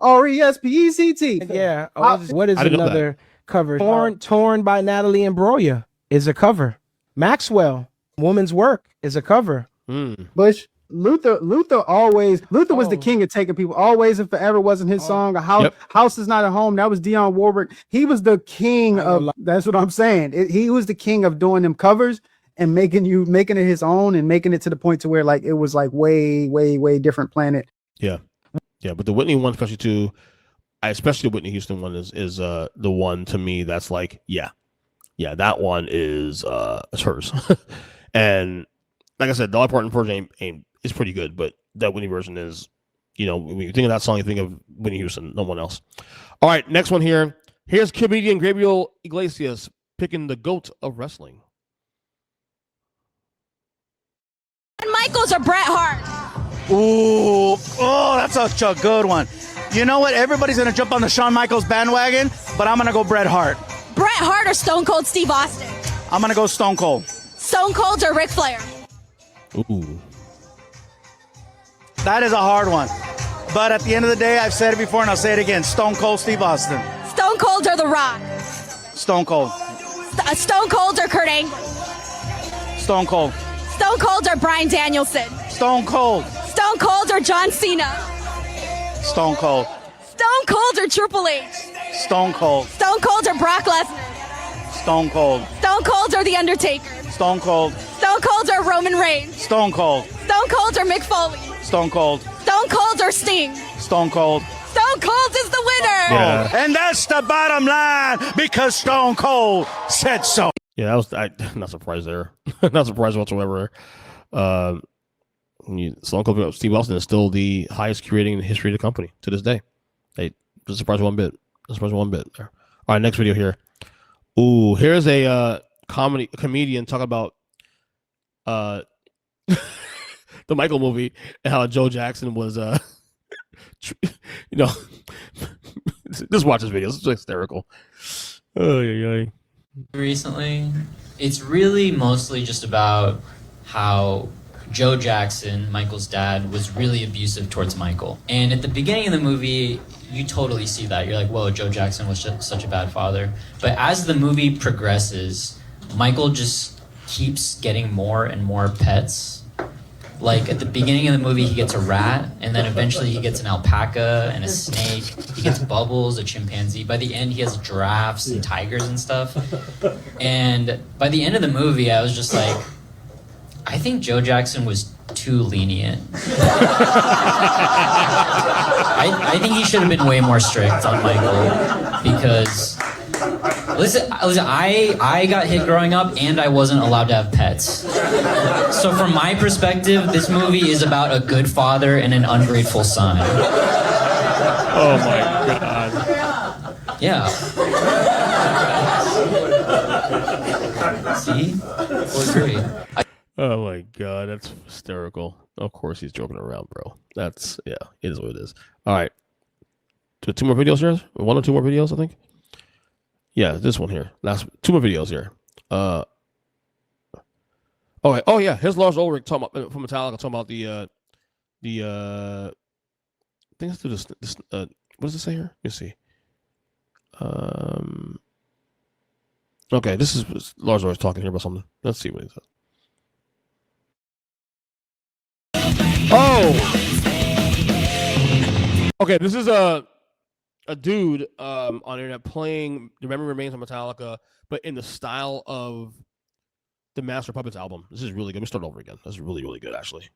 S11: R-E-S-P-E-C-T.
S10: Yeah. What is another cover? Torn by Natalie Imbruglia is a cover. Maxwell, Woman's Work is a cover.
S11: Bush. Luther was the king of taking people. Always and Forever wasn't his song. House is Not a Home. That was Dionne Warwick. He was the king of, that's what I'm saying. He was the king of doing them covers and making it his own and making it to the point to where like it was like way, way, way different planet.
S1: Yeah. But the Whitney one, especially too, especially the Whitney Houston one is the one to me that's like, that one is hers. And like I said, the Dolly Parton version is pretty good, but that Whitney version is, when you think of that song, you think of Whitney Houston, no one else. All right, next one here. Here's comedian Gabriel Iglesias picking the GOAT of wrestling.
S12: Michaels or Bret Hart?
S13: That's such a good one. You know what? Everybody's going to jump on the Shawn Michaels bandwagon, but I'm going to go Bret Hart.
S12: Bret Hart or Stone Cold Steve Austin?
S13: I'm going to go Stone Cold.
S12: Stone Cold or Ric Flair?
S1: Ooh.
S13: That is a hard one. But at the end of the day, I've said it before and I'll say it again. Stone Cold Steve Austin.
S12: Stone Cold or The Rock?
S13: Stone Cold.
S12: Stone Cold or Kurt Angle?
S13: Stone Cold.
S12: Stone Cold or Bryan Danielson?
S13: Stone Cold.
S12: Stone Cold or John Cena?
S13: Stone Cold.
S12: Stone Cold or Triple H?
S13: Stone Cold.
S12: Stone Cold or Brock Lesnar?
S13: Stone Cold.
S12: Stone Cold or The Undertaker?
S13: Stone Cold.
S12: Stone Cold or Roman Reigns?
S13: Stone Cold.
S12: Stone Cold or Mick Foley?
S13: Stone Cold.
S12: Stone Cold or Sting?
S13: Stone Cold.
S12: Stone Cold is the winner!
S13: Yeah. And that's the bottom line because Stone Cold said so.
S1: Yeah, that was not surprised there. Not surprised whatsoever. Stone Cold Steve Austin is still the highest Q rating in the history of the company to this day. Hey, just surprised one bit. There. All right, next video here. Ooh, here's a comedian talking about the Michael movie and how Joe Jackson was just watch this video. It's hysterical.
S14: Recently, it's really mostly just about how Joe Jackson, Michael's dad, was really abusive towards Michael. And at the beginning of the movie, you totally see that. You're like, whoa, Joe Jackson was such a bad father. But as the movie progresses, Michael just keeps getting more and more pets. Like at the beginning of the movie, he gets a rat, and then eventually he gets an alpaca and a snake. He gets Bubbles, a chimpanzee. By the end, he has giraffes and tigers and stuff. And by the end of the movie, I was just like, I think Joe Jackson was too lenient. I think he should have been way more strict on Michael because, listen, I got hit growing up and I wasn't allowed to have pets. So from my perspective, this movie is about a good father and an ungrateful son.
S1: Oh my God.
S14: Yeah. See? Well, great.
S1: Oh my God, that's hysterical. Of course he's joking around, bro. That's, yeah, it is what it is. All right. Two more videos here? One or two more videos, I think? Yeah, this one here. Last two more videos here. Oh yeah, here's Lars Ulrich talking about, from Metallica, talking about the I think let's do this what does it say here? Let me see. Okay, this is Lars Ulrich talking here about something. Let's see what he says. Oh, okay. This is a dude on the internet playing "The Memory Remains" on Metallica, but in the style of the Master of Puppets album. This is really good. Let me start over again. This is really, really good, actually.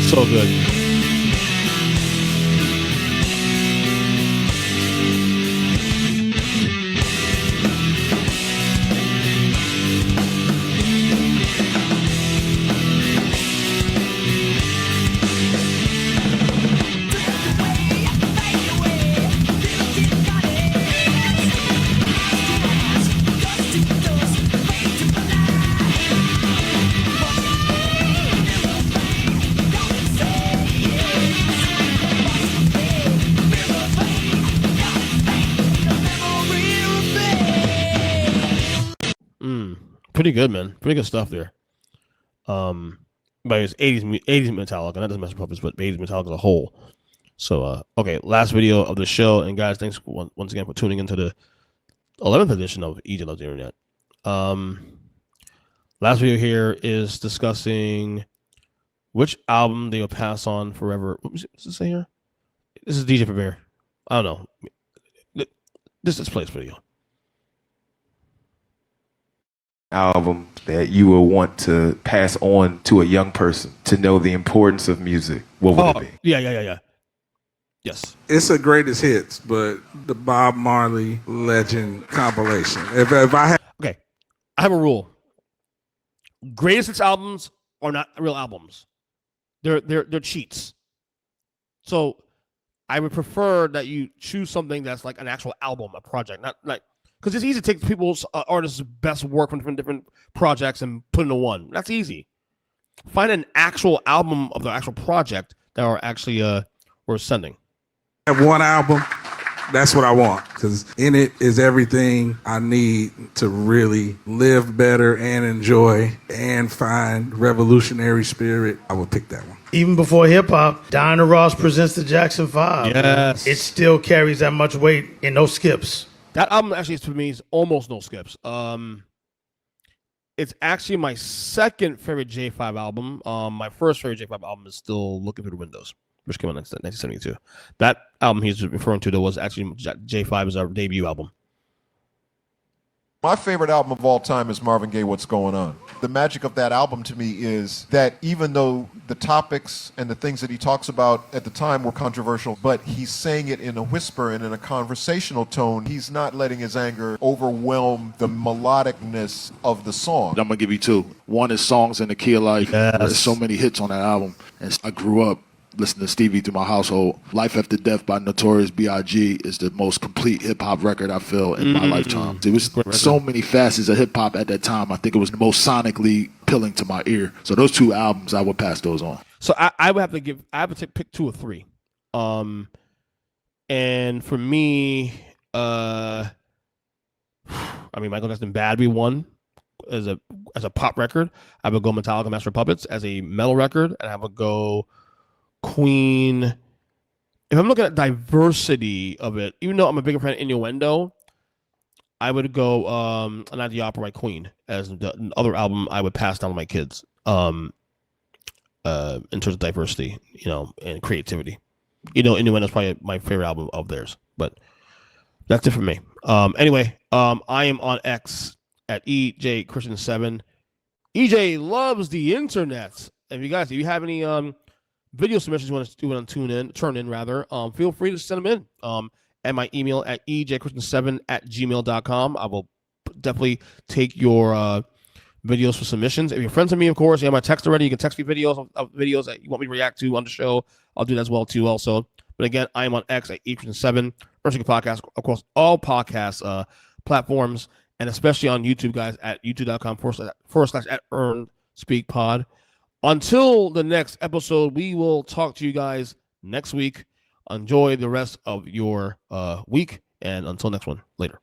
S1: So good. Pretty good, man. Pretty good stuff there. But it's 80s Metallica, not just Master Puppets, but 80s Metallica as a whole. So, okay, last video of the show, and guys, thanks once again for tuning into the 11th edition of EJ Loves the Internet. Last video here is discussing which album they will pass on forever. What does it say here? This is DJ Bear. I don't know. This plays video.
S15: Album that you will want to pass on to a young person to know the importance of music, what would it be?
S1: Yeah. Yes.
S16: It's a greatest hits, but the Bob Marley Legend compilation. If I had...
S1: Okay, I have a rule. Greatest hits albums are not real albums. They're cheats. So I would prefer that you choose something that's like an actual album, a project, not like, because it's easy to take people's artists' best work from different projects and put into one. That's easy. Find an actual album of the actual project that are actually we're sending.
S16: Have one album, that's what I want, because in it is everything I need to really live better and enjoy and find revolutionary spirit. I would pick that one.
S18: Even before hip hop, Diana Ross presents the Jackson 5.
S1: Yes.
S18: It still carries that much weight and no skips.
S1: That album actually, to me, is almost no skips. It's actually my second favorite J5 album. My first favorite J5 album is still Looking Through the Windows, which came out in 1972. That album he's referring to, that was actually J5 is our debut album.
S19: My favorite album of all time is Marvin Gaye, What's Going On. The magic of that album to me is that even though the topics and the things that he talks about at the time were controversial, but he's saying it in a whisper and in a conversational tone. He's not letting his anger overwhelm the melodicness of the song.
S26: I'm going to give you two. One is Songs in the Key of Life.
S1: Yes.
S26: There's so many hits on that album. And I grew up listening to Stevie through my household. Life After Death by Notorious B.I.G. is the most complete hip-hop record I feel in my lifetime. There was so many facets of hip-hop at that time. I think it was the most sonically appealing to my ear. So those two albums, I would pass those on.
S1: So I would have to pick two or three. And for me, I mean, Michael Jackson Bad Be one as a pop record. I would go Metallica Master of Puppets as a metal record, and I would go Queen. If I'm looking at diversity of it, even though I'm a bigger fan of Innuendo, I would go Night at the Opera by Queen as the other album I would pass down to my kids. In terms of diversity, and creativity. Innuendo is probably my favorite album of theirs, but that's it for me. Anyway, I am on X at EJ Christian 7. EJ loves the internet. If you have any video submissions you want to turn in, feel free to send them in. At my email at ejchristian7@gmail.com. I will definitely take your videos for submissions. If you're friends with me, of course, you have my text already. You can text me videos of videos that you want me to react to on the show. I'll do that as well too. Also, but again, I am on X at ejchristian7. Earnestly Podcast, of course, all podcast platforms, and especially on YouTube, guys, at youtube.com/@EarnSpeakPod. Until the next episode, we will talk to you guys next week. Enjoy the rest of your week, and until next one, later.